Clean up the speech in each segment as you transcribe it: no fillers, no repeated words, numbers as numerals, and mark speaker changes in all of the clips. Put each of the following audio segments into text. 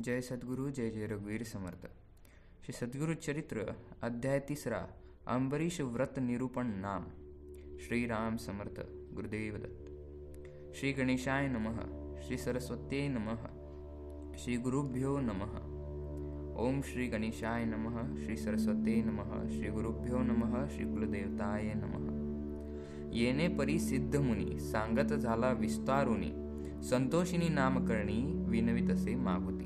Speaker 1: जय सद्गुरु, जय जय रघुवीर समर्थ. श्री सद्गुरु चरित्र अध्याय 3. अंबरीश व्रत निरूपण नाम. श्रीराम समर्थ गुरुदेव दत्त. श्री गणेशाय नमः. श्री सरस्वत्यै नमः. श्री गुरुभ्यो नमः. ओम श्री गणेशाय नमः. श्री सरस्वत्यै नमः. श्री गुरुभ्यो नमः. श्री कुलदेवताय नमः. येणे परी सिद्ध मुनी सांगत झाला विस्तारुनी, संतोषिनी नामकरणी विनवितसे मागुती.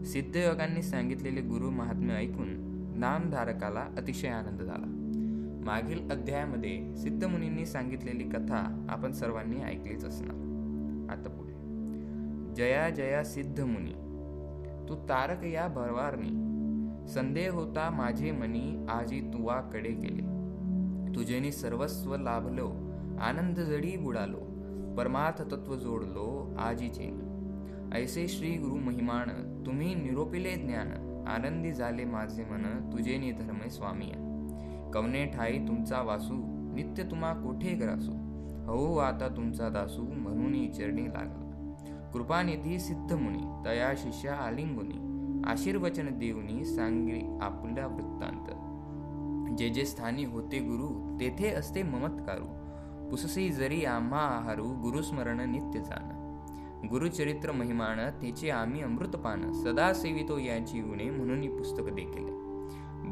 Speaker 1: सिद्धयोगांनी सांगितलेले गुरु महात्म्य ऐकून नामधारकाला अतिशय आनंद झाला. मागील अध्यायामध्ये सिद्ध मुनींनी सांगितलेली कथा आपण सर्वांनी ऐकलीच असणार. आता पुढे. जया जया सिद्ध मुनी, तू तारक या भरवारणी, संदेह होता माझे मनी, आजी तुवाकडे गेले. तुझेनी सर्वस्व लाभलो, आनंद जडी बुडालो, परमार्थ तत्व जोडलो आजीचे. ऐसे श्री गुरु महिमान, तुम्ही निरोपिले ज्ञान, आनंदी झाले माझे मन, तुझेनी धर्म स्वामी. कवने ठाई तुमचा वासू, नित्य तुम्हा कोठे ग्रासू, हो आता तुमचा दासू, म्हणून चरणी लागला. कृपानिधी सिद्ध मुनी, तया शिष्या आलिंगुनी, आशीर्वचन देऊनी सांगे आपल्या वृत्तांत. जे जे स्थानी होते गुरु, तेथे असते ममत्कारू, पुससी जरी आम्हा आहारू, गुरुस्मरण नित्य जाण. गुरुचरित्र महिमान, तिचे आम्ही अमृतपान, सदा सेवितो याची गुणे, म्हणून पुस्तक देखील.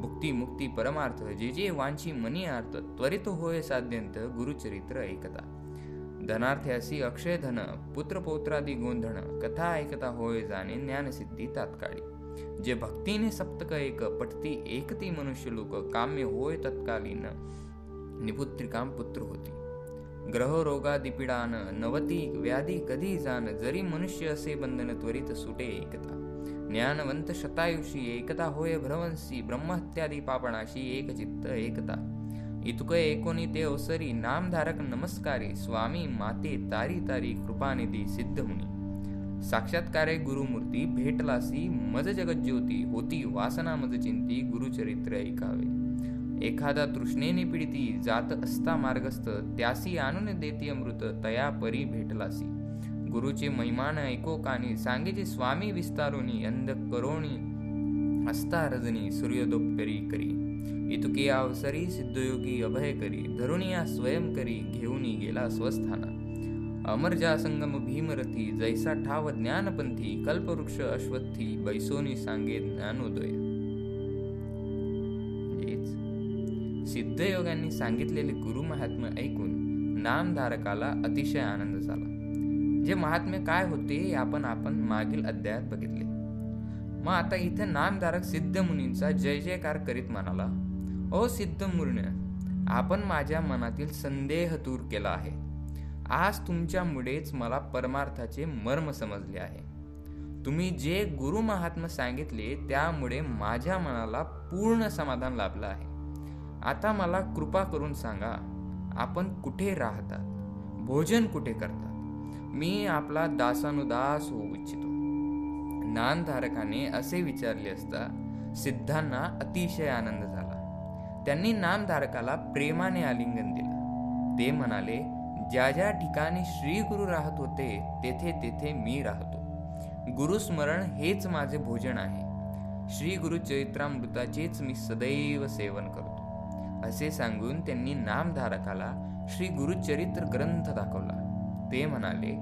Speaker 1: भुक्ती मुक्ती परमार्थ, जे जे वांची मनी अर्थ, त्वरित होय साध्यंत, गुरुचरित्र ऐकता. धनार्थ्यासी अक्षय धन, पुत्र पौत्रादी गोंधण, कथा ऐकता होय जाणे, ज्ञानसिद्धी तात्काळी. जे भक्तीने सप्तक एक, पटती एकती मनुष्य लोक, काम्य होय तत्कालीन, निपुत्रिकाम पुत्र होती. ग्रह रोगादी पीडान, नवती व्याधी कधी जाण, जरी मनुष्य असे बंधन त्वरित सुटे एकता. ज्ञानवंत शतायुषी, एकता होय भ्रवंसी, ब्रह्महत्यादी पापणाशी, एक चित्त एकता. इतुक एकोणी ते अवसरी, नामधारक नमस्कारी, स्वामी माते तारी तारी, कृपानिधी सिद्ध मुनी. साक्षात्कारे गुरुमूर्ती, भेटलासी मज जगज्योती, होती वासना मज चिंती, गुरुचरित्र ऐकावे. एखादा तृष्णेने पीडिती, जात असता मार्गस्थ, त्यासी आणून देती अमृत, तया परी भेटलासी. गुरुचे महिमान ऐको कानी, सांगेचे स्वामी विस्तारोनी, अंध करोणी असता रजनी, सूर्योदोपरी करी. इतुके अवसरी सिद्धयोगी अभय करी, धरुणिया स्वयं करी, घेऊनी गेला स्वस्थाना. अमरजा संगम भीमरथी, जैसा ठाव ज्ञानपंथी, कल्पवृक्ष अश्वत्थी, बैसोनी सांगे ज्ञानोदय. सिद्धयोगांनी सांगितलेले गुरु महात्म्य ऐकून नामधारकाला अतिशय आनंद झाला. जे महात्म्य काय होते आपण मागील अध्यायात बघितले. मग आता इथे नामधारक सिद्ध मुनींचा जय जयकार करीत म्हणाला, ओ सिद्ध मुनी, आपण माझ्या मनातील संदेह दूर केला आहे. आज तुमच्यामुळेच मला परमार्थाचे मर्म समजले आहे. तुम्ही जे गुरु महात्म्य सांगितले त्यामुळे माझ्या मनाला पूर्ण समाधान लाभलं आहे. आता मला कृपा करून सांगा, आपण कुठे राहतात, भोजन कुठे करतात, मी आपला दासानुदास होऊ इच्छितो. नामधारकाने असे विचारले असता सिद्धांना अतिशय आनंद झाला. त्यांनी नामधारकाला प्रेमाने आलिंगन दिलं. ते म्हणाले, ज्या ज्या ठिकाणी श्री गुरु राहत होते तेथे तेथे मी राहतो. गुरुस्मरण हेच माझे भोजन आहे. श्री गुरु चरित्रामृताचेच मी सदैव सेवन करतो. असे सांगून त्यांनी नामधारकाला श्री गुरुचरित्र ग्रंथ दाखवला. ते म्हणाले,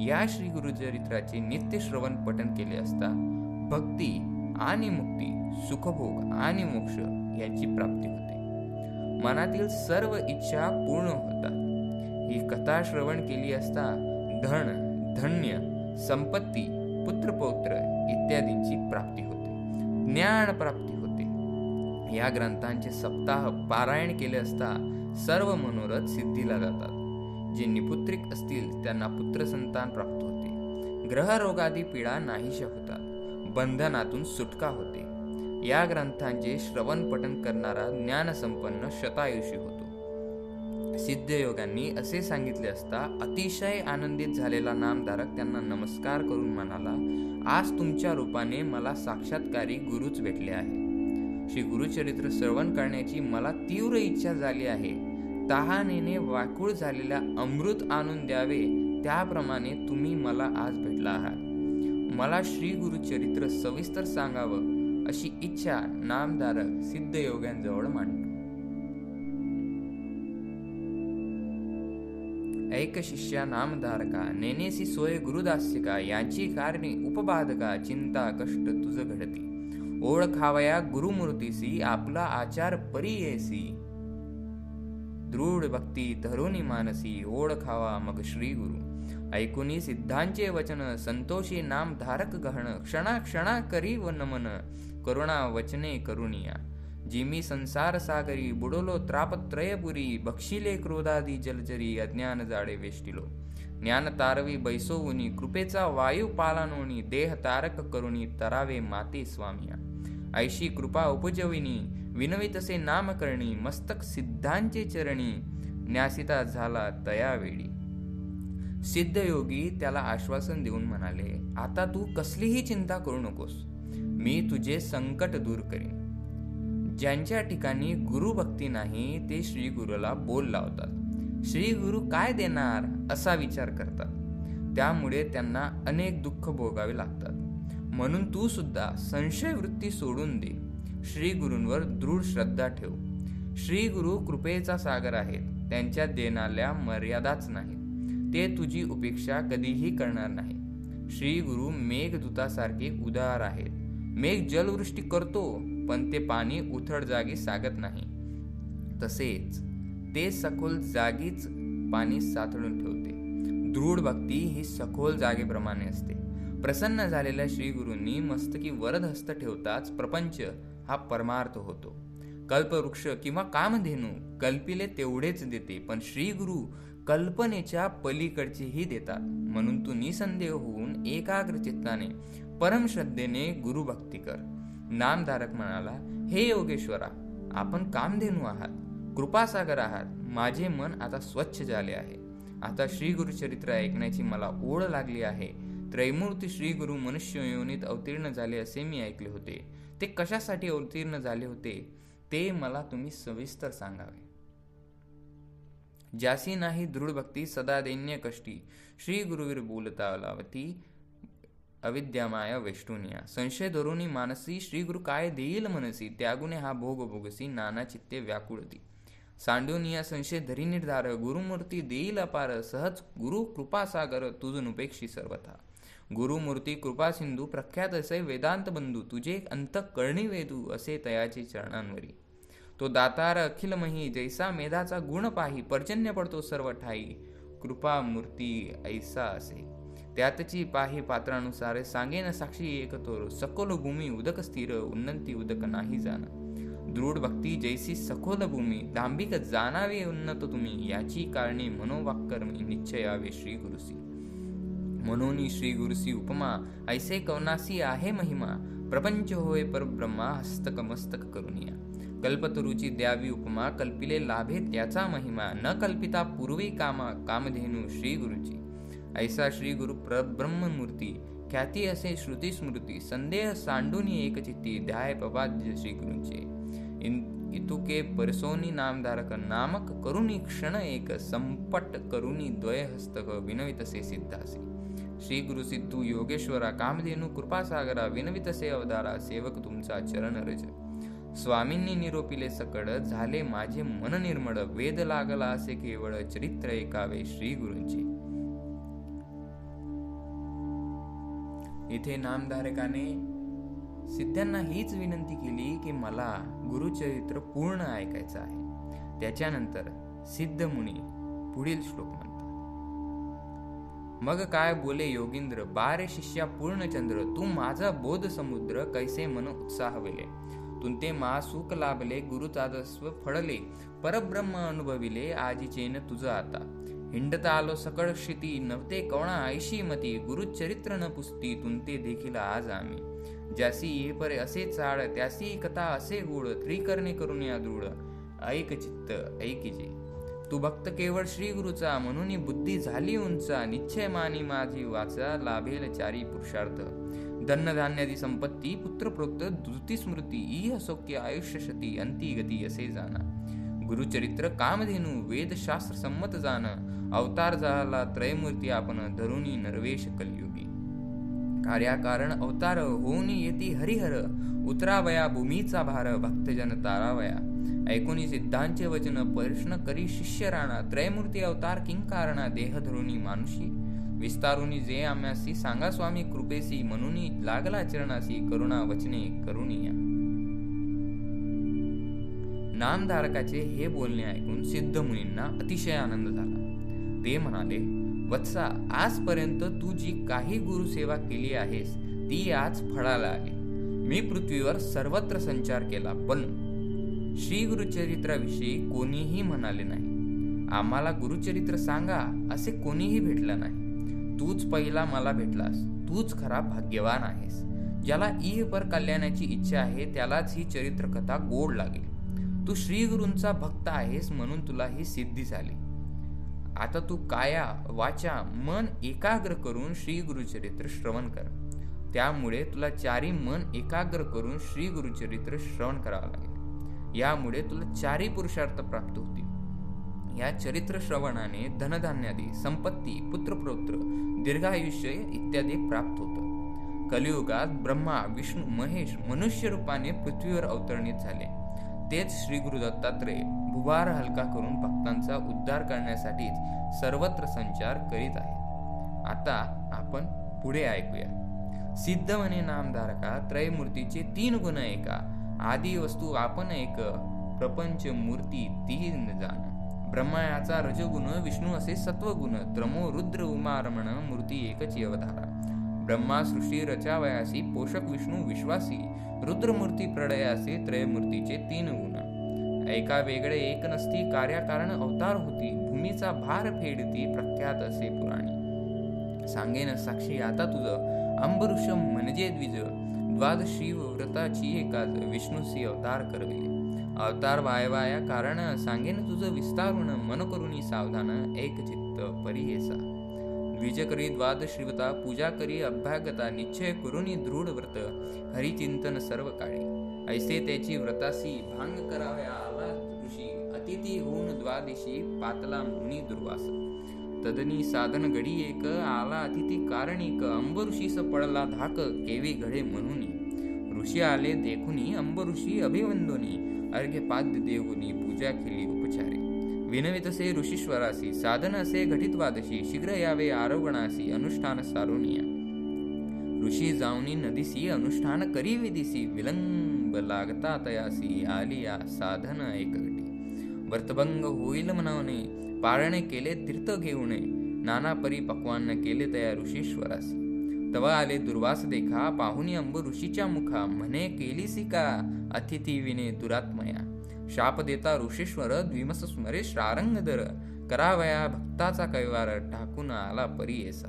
Speaker 1: या श्री गुरुचरित्राचे नित्य श्रवण पठण केले असता भक्ती आणि मुक्ती, सुखभोग आणि मोक्ष यांची प्राप्ती होते. मनातील सर्व इच्छा पूर्ण होतात. ही कथा श्रवण केली असता धन, धन्य, संपत्ती, पुत्रपौत्र इत्यादींची प्राप्ती होते. ज्ञान प्राप्ती होते. या ग्रंथांचे सप्ताह पारायण केले असता सर्व मनोरथ सिद्धीला जातात. जे निपुत्रिक असतील त्यांना पुत्र संतान प्राप्त होते. ग्रह रोगादी पीडा नाहीशा होतात. बंधनातून सुटका होते. या ग्रंथांचे श्रवण पठण करणारा ज्ञानसंपन्न शतायुषी होतो. सिद्धयोगांनी असे सांगितले असता अतिशय आनंदित झालेला नामधारक त्यांना नमस्कार करून म्हणाला, आज तुमच्या रूपाने मला साक्षात्कारी गुरुच भेटले आहे. श्री गुरुचरित्र श्रवण करण्याची मला तीव्र इच्छा झाली आहे. तहानेने व्याकुळ झालेल्या अमृत आणून द्यावे, त्याप्रमाणे तुम्ही मला आज भेटला आहात. मला श्री गुरुचरित्र सविस्तर सांगावं अशी इच्छा नामधारक सिद्धयोग्यांजवळ मांडतो. ऐक शिष्या नामधारका, नेनेसी सोय गुरुदास्यका, यांची कारणे उपबाधका, चिंता कष्ट तुझ घडती. ओळखावया गुरुमूर्तीसी, आपला आचार परियेसी. दृढ भक्ती धरुनी मानसी, ओळखावा मग श्री गुरु. ऐकुनी सिद्धांचे वचन, संतोषी नामधारक गहन. क्षणा क्षणा करी व नमन, करुणा वचने करुणिया. जिमी संसार सागरी, बुडलो त्रापत्रयपुरी. बक्षिले क्रोधादी जलचरी, अज्ञान जाडे वेष्टिलो. ज्ञान तारवी बैसोवुनी, कृपेचा वायू पालानोनी. देह तारक करुणी, तरावे माते स्वामिया. ऐशी कृपा उपजविनी, विनवितसे नाम करणी. मस्तक सिद्धांचे चरणी, न्यासिता झाला तयावेळी. सिद्धयोगी त्याला आश्वासन देऊन म्हणाले, आता तू कसलीही चिंता करू नकोस, मी तुझे संकट दूर करीन. ज्यांच्या ठिकाणी गुरुभक्ती नाही ते श्री गुरुला बोल लावतात. श्री गुरु काय देणार असा विचार करतात. त्यामुळे त्यांना अनेक दुःख भोगावे लागतात. म्हणून तू सुद्धा संशय वृत्ती सोडून दे. श्री गुरूंवर दृढ श्रद्धा ठेव. श्री गुरु कृपेचा सागर आहेत. त्यांच्या देण्याला मर्यादाच नाहीत. ते तुझी उपेक्षा कधीही करणार नाही. श्री गुरु मेघदूतासारखे उदार आहेत. मेघ जलवृष्टी करतो, पण ते पाणी उथळ जागी सागत नाही. तसेच ते सखोल जागीच पाणी साठवून ठेवते. दृढ भक्ती ही सखोल जागेप्रमाणे असते. प्रसन्न झालेल्या श्री गुरूंनी मस्तकी वरद हस्त ठेवताच प्रपंच हा परमार्थ होतो. कल्पवृक्ष किंवा कामधेनू कल्पिले तेवढेच देते, पण श्री गुरु कल्पनेच्या पलीकडचेही देतात. म्हणून तू निसंदेह होऊन एकाग्र चित्ताने परमश्रद्धेने गुरुभक्ती कर. नामधारक म्हणाला, हे योगेश्वरा, आपण कामधेनू आहात, कृपासागर आहात. माझे मन आता स्वच्छ झाले आहे. आता श्री गुरुचरित्र ऐकण्याची मला ओढ लागली आहे. त्रैमूर्ती श्री गुरु मनुष्य योनीत अवतीर्ण झाले असे मी ऐकले होते. ते कशासाठी अवतीर्ण झाले होते ते मला तुम्ही सविस्तर सांगावे. ज्यासी नाही दृढ भक्ती, सदा दैन्य कष्टी. श्री गुरुवीर बोलता लावती, अविद्यामाया वेष्टुनिया. संशय धरुनी मानसी, श्री गुरु काय देईल मनसी. त्यागुणे हा भोग भोगसी, नाना चित्ते व्याकुळती. सांडुनिया संशय धरी निर्धार, गुरुमूर्ती देईल अपार. सहज गुरु कृपा सागर, तुझ नुपेक्षी सर्वथा. गुरुमूर्ती कृपा सिंधू, प्रख्यात असे वेदांत बंधू. तुझे अंत करणी वेदू, असे तयाचे चरणांवरी. तो दातार अखिलमही, जैसा मेधाचा गुण पाही. पर्जन्य पडतो सर्व ठाई, कृपा मूर्ती ऐसा असे. त्यातची पाही पात्रानुसार, सांगेन साक्षी एक तोर. सखोल भूमी उदक स्थिर, उन्नती उदक नाही जाण. दृढ भक्ती जैसी सखोल भूमी, दांभिक जाणावे उन्नत तुम्ही. याची कारणे मनोवाक्कर्मी, निश्चयावे श्री गुरुसी. म्हणून श्री गुरुसी उपमा, ऐसे कवनासी आहे महिमा. प्रपंच होय परब्रह्मा, हस्तक मस्तक करुनिया. कल्पतरुची द्यावी उपमा, कल्पिले लाभे त्याचा महिमा. न कल्पिता पूर्वी कामधेनू श्री गुरुची. ऐसा श्री गुरु परब्रह्ममूर्ती, ख्याती असे श्रुती स्मृती. संदेह सांडूनी एकचित्ती, ध्याय पवाद्य श्री गुरुचे. इतुके परसोनी नामधारक, नामक करुणी क्षण एक. संपट करुणी द्वय हस्तक, विनवितसे सिद्धासी. श्री गुरु सिद्धू योगेश्वरा, कामधेनू कृपासागरा. विनवितसे अवतारा, सेवक तुमचा चरण रज. स्वामींनी निरोपिले सकड, झाले माझे मन निर्मळ. वेद लागला असे केवळ, चरित्र ऐकावे श्री गुरूंचे. इथे नामधारकाने सिद्धांना हीच विनंती केली की मला गुरुचरित्र पूर्ण ऐकायचं आहे. त्याच्यानंतर सिद्ध मुनी पुढील श्लोक म्हणतात. मग काय बोले योगींद्र, बारे शिष्या पूर्णचंद्र. तू माझा बोध समुद्र, कैसे मन उत्साह वेले. तुंते महासुख लाभले, गुरुचादस्व फळले. परब्रह्म अनुभविले, आजीचेन तुझ आता. हिंडता आलो सकळ क्षिती, नव्हते कवणा ऐशी मती. गुरुचरित्र न पुसती, तुंते देखील आज आम्ही. ज्यासी ये परे असे चाळ, त्यासी कथा असे गूढ. त्रिकरणे करून या दृढ, ऐक चित्त ऐकिजे. तू भक्त केवळ श्री गुरुचा, म्हणून बुद्धी झाली उंचा. निश्चय मानी माझी वाचा, लाभेल चारी पुरुषार्थ. धनधान्यादी संपत्ती, पुत्रप्रोक्त धृती स्मृती. इह सौख्य आयुष्य शती, अंती गती असे जाणा. गुरुचरित्र कामधेनू, वेदशास्त्र संमत जाण. अवतार झाला त्रयमूर्ती आपण, धरुणी नरवेश कलियुगी. कार्याकारण अवतार होऊन येती हरिहर, उतरावया भूमीचा भार भक्तजन तारावया. ऐकुनी सिद्धांचे वचन प्रश्न करी शिष्य राणा, त्रयमूर्ती अवतार किंकारणा देह धरुणी मानुषी. विस्तारुनी जे आम्यासी सांगा स्वामी कृपेसी, म्हणूनी लागला चरणासी करुणा वचने करुणिया. नामधारकाचे हे बोलणे ऐकून सिद्ध मुनींना अतिशय आनंद झाला. ते म्हणाले, वत्सा, आजपर्यंत तू जी काही गुरुसेवा केली आहेस ती आज फळाला आली. मी पृथ्वीवर सर्वत्र संचार केला, पण श्री गुरुचरित्राविषयी कोणीही म्हणाले नाही. आम्हाला गुरुचरित्र सांगा असे कोणीही भेटलं नाही. तूच पहिला मला भेटलास. तूच खरा भाग्यवान आहेस. ज्याला इहपर कल्याणाची इच्छा आहे त्यालाच ही चरित्रकथा गोड लागेल. तू श्री गुरूंचा भक्त आहेस म्हणून तुला ही सिद्धी झाली. आता तू काया वाचा मन एकाग्र करून श्री गुरुचरित्र श्रवण कर. त्यामुळे तुला चारी मन एकाग्र करून श्री गुरुचरित्र श्रवण करावं लागेल. यामुळे तुला चारी पुरुषार्थ प्राप्त होतील. या चरित्र श्रवणाने धनधान्यादी, संपत्ती, पुत्रपौत्र, दीर्घायुष्य इत्यादी प्राप्त होतं. कलियुगात ब्रह्मा, विष्णू, महेश मनुष्य रूपाने पृथ्वीवर अवतरणित झाले. तेच श्री गुरु दत्तात्रय भुभार हलका करून भक्तांचा उद्धार करण्यासाठीच सर्वत्र संचार करीत आहेत. आता आपण पुढे ऐकूया. सिद्ध म्हणे नामधारका, त्रयमूर्तीचे 3 गुण एका, आदी वस्तू आपण एक, प्रपंच मूर्ती 3 जाण. ब्रह्मा याचा रजगुण, विष्णू असे सत्वगुण, त्रमो रुद्र उमा रमण मूर्ती एकची अवतारा. ब्रह्मा सृष्टी रचावयासी, पोषक विष्णू विश्वासी, रुद्रमूर्ती प्रळयासी, त्रयमूर्तीचे 3 गुण. ऐका वेगळे एक नसती, कार्याकारण अवतार होती, भूमीचा भार फेडती, प्रख्यात असे पुराणी. सांगेन साक्षी आता तुझं, अंबरुष म्हणजे द्विज, द्वादशी व्रताची एकाच, विष्णूसी अवतार करविले. अवतार वायवाया कारण, सांगेन तुझं विस्तारुण, मन करुणी सावधान, एक चित्त परिहेसा. द्विज करी द्वादशीव्रता, पूजा करी अभ्यागता, निश्चय करुणी दृढ व्रत, हरिचिंतन सर्व काळी. ऐसे त्याची व्रतासी, भांग कराव्या आला ऋषी, अतिथी होऊन द्वादशी, पातला मुनी दुर्वास. तदनी साधन घडी एक, आला अतिथी कारणिक, अंबऋषीस पडला धाक, केवी घडे म्हणूनी. ऋषी आले देखुनी, अंबऋषी अभिवंदोनी, अर्घ्यपाद्य देवुनी, पूजा केली उपचारी. विनवित असे ऋषीश्वरासी, साधन असे घटित द्वादशी, शीघ्र यावे आरोगणासी, अनुष्ठान सारुनिया. ऋषी जाऊनी नदीसी, अनुष्ठान करी विधीसी, विलंब लागता तयासी, आलिया साधन एकगटी. व्रतभंग होईल म्हणवणे, पारणे केले तीर्थ घेऊणे, नाना परी पक्वान्न केले तया ऋषीश्वरासी. तवा आले दुर्वास देखा, पाहुनी अंब ऋषीच्या मुखा, म्हणे केलीसी का अतिथी विने दुरात्मया. शाप देता ऋषीश्वर, द्विमस स्मरे श्रारंग दर, करावया भक्ताचा कैवार, टाकून आला परियेसा.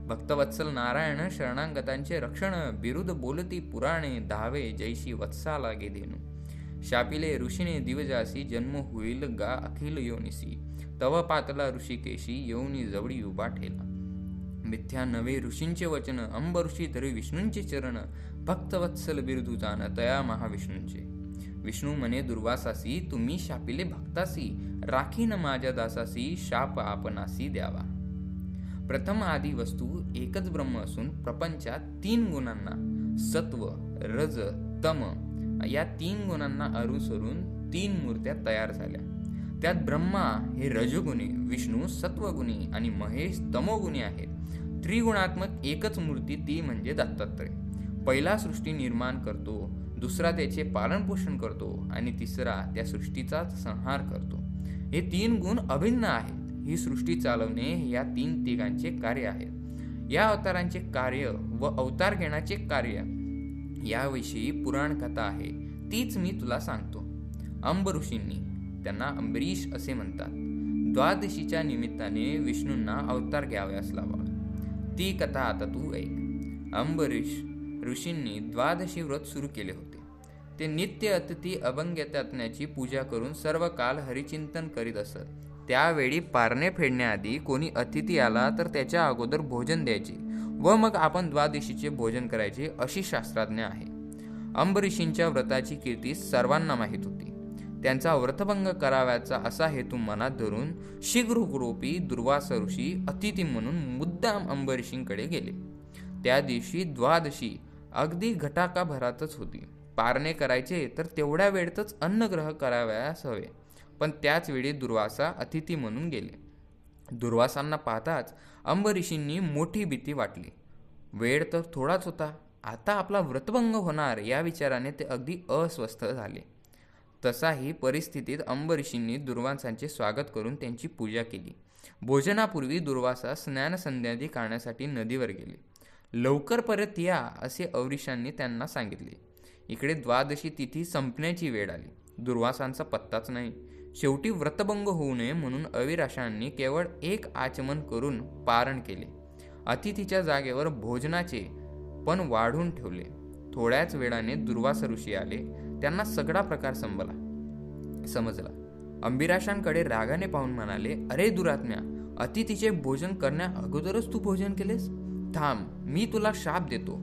Speaker 1: भक्तवत्सल नारायण, शरणांगतांचे रक्षण, बिरुद बोलती पुराणे, धावे जैशी वत्साला गे धेनू. शापिले ऋषीने दिवजासी, जन्म होईल गा अखिल योनिसी, तव पातला ऋषिकेशी, येऊनी जवळी उभा ठेला. मिथ्या नवे ऋषींचे वचन, अंब ऋषी धरी विष्णूंचे चरण, भक्तवत्सल बिरुदू जाण तया महाविष्णूंचे. विष्णू म्हणे दुर्वासासी, तुम्ही शापिले भक्तासी, राखीन माझ्या दासासी, शाप आपणासी द्यावा. प्रथम आदी वस्तू एकच ब्रह्म असून प्रपंचात 3 गुणांना, सत्व, रज, तम या 3 गुणांना अनुसरून 3 मूर्त्या तयार झाल्या. त्यात ब्रह्मा हे रजोगुणी, विष्णू सत्वगुणी आणि महेश तमोगुणी आहेत. त्रिगुणात्मक एकच मूर्ती ती म्हणजे दत्तात्रय. पहिला सृष्टी निर्माण करतो, दुसरा त्याचे पालनपोषण करतो आणि तिसरा त्या सृष्टीचा संहार करतो. हे 3 गुण अभिन्न आहेत. ही सृष्टी चालवणे या 3 तिघांचे कार्य आहेत. या अवतारांचे कार्य व अवतार घेण्याचे कार्य याविषयी पुराण कथा आहे, तीच मी तुला सांगतो. अंब ऋषींनी, त्यांना अंबरीश असे म्हणतात, द्वादशीच्या निमित्ताने विष्णूंना अवतार घ्यावयास लावा. ती कथा आता तू ऐक. अंबरीश ऋषींनी द्वादशी व्रत सुरू केले होते. ते नित्य अतिथी अभंगत्यात्म्याची पूजा करून सर्व काल हरिचिंतन करीत असत. त्यावेळी पारणे फेडण्याआधी कोणी अतिथी आला तर त्याच्या अगोदर भोजन द्यायचे व मग आपण द्वादशीचे भोजन करायचे अशी शास्त्राज्ञा आहे. अंबरीशींच्या व्रताची कीर्ती सर्वांना माहीत होती. त्यांचा व्रतभंग कराव्याचा असा हेतू मनात धरून शीघ्ररूपी दुर्वास ऋषी अतिथी म्हणून मुद्दाम अंबरीशींकडे गेले. त्या दिवशी द्वादशी अगदी घटाकाभरातच होती. पारणे करायचे तर तेवढ्या वेळेतच अन्नग्रह करावयास हवे, पण त्याच वेळी दुर्वासा अतिथी म्हणून गेले. दुर्वासांना पाहताच अंबरीषींनी मोठी भीती वाटली. वेळ तर थोडाच होता, आता आपला व्रतभंग होणार या विचाराने ते अगदी अस्वस्थ झाले. तसाही परिस्थितीत अंबरीषींनी दुर्वासांचे स्वागत करून त्यांची पूजा केली. भोजनापूर्वी दुर्वासा स्नानसंध्यादी करण्यासाठी नदीवर गेले. लवकर परत या असे अवरीशांनी त्यांना सांगितले. इकडे द्वादशी तिथी संपण्याची वेळ आली. दुर्वासांचा पत्ताच नाही. शेवटी व्रतभंग होऊ नये म्हणून अविराशांनी केवळ एक आचमन करून पारण केले. अतिथीच्या जागेवर भोजनाचे पण वाढून ठेवले. थोड्याच वेळाने दुर्वासा ऋषी आले. त्यांना सगळा प्रकार समजला. अंबिराशांकडे रागाने पाहून म्हणाले, अरे दुरात्म्या, अतिथीचे भोजन करण्या अगोदरच तू भोजन केलेस? थांब, मी तुला शाप देतो.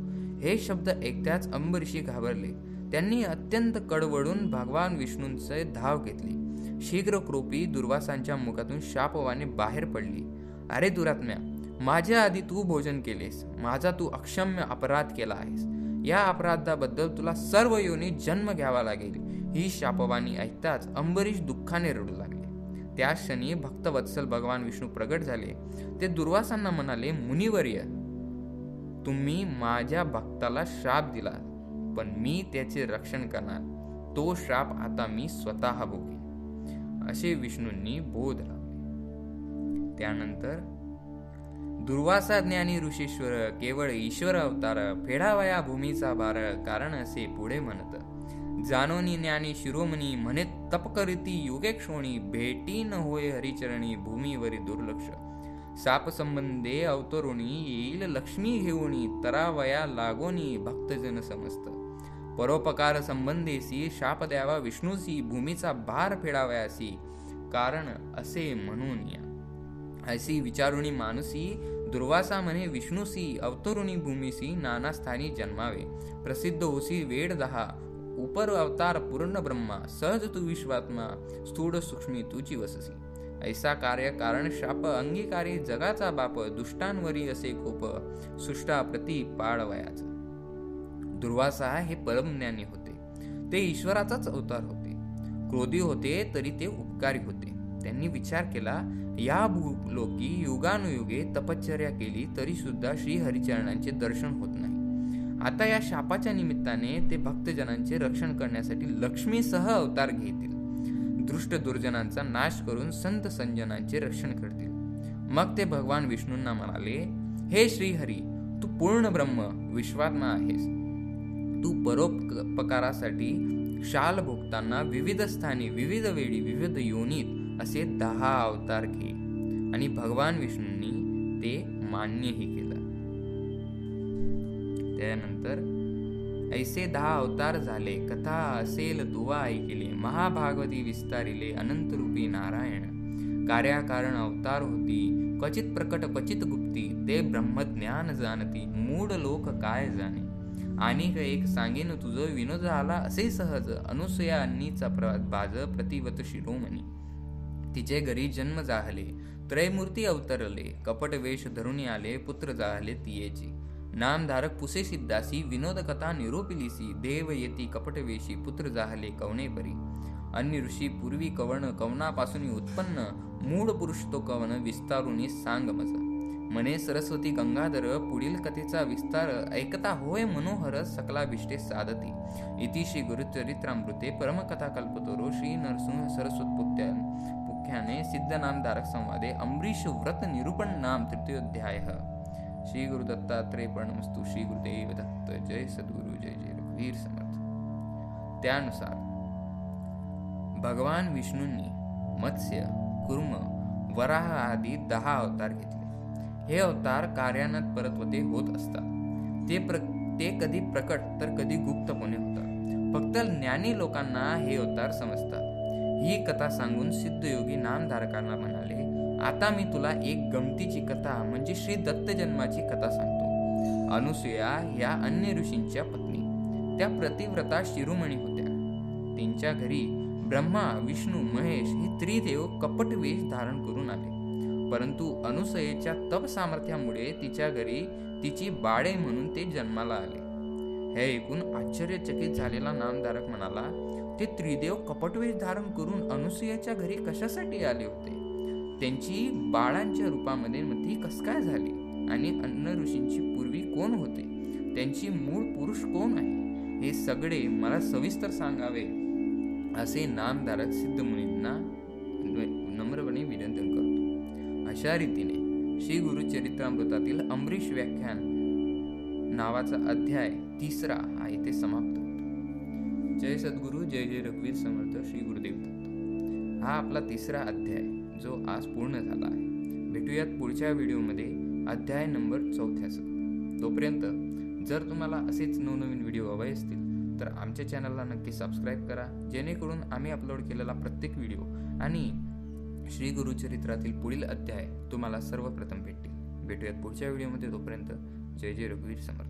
Speaker 1: हे शब्द ऐकताच अंबरीशी घाबरले. त्यांनी अत्यंत कडवडून भगवान विष्णूंचे धाव घेतली. शीघ्र क्रोपी दुर्वासांच्या मुखातून शापवाणी बाहेर पडली. अरे दुरात्म्या, माझ्या आधी तू भोजन केलेस. माझा तू अक्षम्य अपराध केला आहेस. या अपराधाबद्दल तुला सर्व योनी जन्म घ्यावा लागेल. ही शापवाणी ऐकताच अंबरीश दुःखाने रडू लागले. त्या क्षणी भक्तवत्सल भगवान विष्णू प्रगट झाले. ते दुर्वासांना म्हणाले, मुनिवर्य, तुम्ही माझ्या भक्ताला शाप दिला, पण मी त्याचे रक्षण करणार. तो शाप आता मी स्वतः भोगेन असे विष्णूंनी बोध लावले. त्यानंतर दुर्वासा ज्ञानी ऋषीश्वर केवळ ईश्वर अवतार, फेडावया भूमीचा भार, कारण असे पुढे म्हणत. जानोनी ज्ञानी शिरोमणी म्हणे तप करीती युगे क्षोणी, भेटी न होय हरिचरणी भूमीवरी दुर्लक्ष. साप संबंधे अवतरुणी येईल लक्ष्मी घेऊणी, तरावया लागोनी भक्तजन समस्त. परोपकार संबंधेसी शाप द्यावा विष्णूसी, भूमीचा भार फेडावयासी, कारण असे म्हणून या. अशी विचारुणी मानुसी दुर्वासा म्हणे विष्णूसी, अवतरुणी भूमीसी, नाना स्थानी जन्मावे. प्रसिद्ध होसी वेड 10, उपर अवतार पूर्ण ब्रह्मा, सहज तू विश्वात्मा, स्थूळ सूक्ष्मी तुची वससी. ऐसा कार्य कारण शाप अंगीकारी जगाचा बाप, दुष्टांवरी असे कोप, सुष्टा प्रति पाळवयाचा. दुर्वासा हे परमज्ञानी होते. ते ईश्वराचाच अवतार होते. क्रोधी होते तरी ते उपकारी होते. त्यांनी विचार केला, या भूलोकी युगानुयुगे तपश्चर्या केली तरी सुद्धा श्री हरिचरणांचे दर्शन होत नाही. आता या शापाच्या निमित्ताने ते भक्तजनांचे रक्षण करण्यासाठी लक्ष्मीसह अवतार घेतील. दृष्ट दुर्जनांचा नाश करून संत संजनांचे रक्षण करतील. मग ते भगवान विष्णूंना म्हणाले, हे श्रीहरी, तू पूर्ण ब्रह्म विश्वात्मा आहेस. तू परोपकारासाठी शाल भोगताना विविध स्थानी, विविध वेळी, विविध योनीत असे 10 अवतार घे. आणि भगवान विष्णूंनी ते मान्यही केलं. त्यानंतर ऐसे 10 अवतार झाले, कथा असेल दुवा ऐकिले, महाभागवती विस्तारिले, अनंतरूपी नारायण. कार्याकारण अवतार होती, क्वचित प्रकट क्वचित गुप्ती, ते ब्रह्मज्ञान जाणती, मूढ लोक काय जाणे. आणि एक सांगेन तुझं विनोद आला असे सहज, अनुसया अन्नीचा बाज प्रतिवत शिरोमणी. तिचे घरी जन्म जाहले, त्रयमूर्ती अवतरले, कपट वेश धरुणी आले, पुत्र जाहले तियेची. नामधारक पुसे सिद्धासी, विनोद कथा निरोपिलीसी, देव येती कपटवेशी, पुत्र जाहले कवने परी. अन्य ऋषी पूर्वी कवन, कवनापासून उत्पन्न, मूळ पुरुष तो कवन, विस्तारुनी सांग मज. म्हणे सरस्वती गंगाधर, पुढील कथेचा विस्तार ऐकता होय मनोहर, सकलाभिष्टे साधती. इति श्री गुरुचरित्रामृते परमकथा कल्पतरो श्री नरसिंह सरस्वत सिद्ध नामधारक संवादे अम्बरीश व्रत निरूपण नाम तृतीयोध्याय. श्री गुरु दत्तात्रेय प्रणमस्तु. श्री गुरुदेव दत्त. जय सद्गुरु. जय जय रघुवीर समर्थ. त्यानुसार भगवान विष्णूंनी मत्स्य, कुर्म, वराह आदी 10 अवतार घेतले. हे अवतार कार्यान्वित परत्वते होत असतात. ते कधी प्रकट तर कधी गुप्तपणे होतात. फक्त ज्ञानी लोकांना हे अवतार समजतात. ही कथा सांगून सिद्धयोगी नामधारकांना म्हणाले, आता मी तुला एक गमतीची कथा म्हणजे श्री दत्त जन्माची कथा सांगतो. अनुसूया या अन्य ऋषींच्या पत्नी. त्या प्रतिव्रता शिरोमणी होत्या. त्यांच्या घरी ब्रह्मा, विष्णू, महेश ही त्रिदेव कपट वेश धारण करून आले. परंतु अनुसयेच्या तप सामर्थ्यामुळे तिच्या घरी तिची बाळे म्हणून ते जन्माला आले. हे ऐकून आश्चर्यचकित झालेला नामधारक म्हणाला, ते त्रिदेव कपटवेश धारण करून अनुसूयाच्या घरी कशासाठी आले होते? त्यांची बाळांच्या रूपामध्ये ती कस काय झाली? आणि अन्न ऋषींची पूर्वी कोण होते? त्यांची मूळ पुरुष कोण आहे? हे सगळे मला सविस्तर सांगावे, असे नामधारक सिद्धमुनींना नम्रपणे विनंती करतो. अशा रीतीने श्री गुरुचरित्रामृतातील अमरीश व्याख्यान नावाचा अध्याय 3 हा इथे समाप्त होतो. जय सद्गुरु, जय जय रघुवीर समर्थ, श्री गुरुदेव दत्त. हा आपला 3रा अध्याय जो आज पूर्ण झाला आहे. भेटूयात पुढच्या व्हिडिओमध्ये अध्याय नंबर 44. तोपर्यंत जर तुम्हाला असेच नवनवीन व्हिडिओ हवे असतील तर आमच्या चॅनलला नक्की सबस्क्राईब करा, जेणेकरून आम्ही अपलोड केलेला प्रत्येक व्हिडिओ आणि श्री गुरुचरित्रातील पुढील अध्याय तुम्हाला सर्वप्रथम भेटतील. भेटूयात पुढच्या व्हिडिओमध्ये. तोपर्यंत जय जय रघुवीर समर्थ.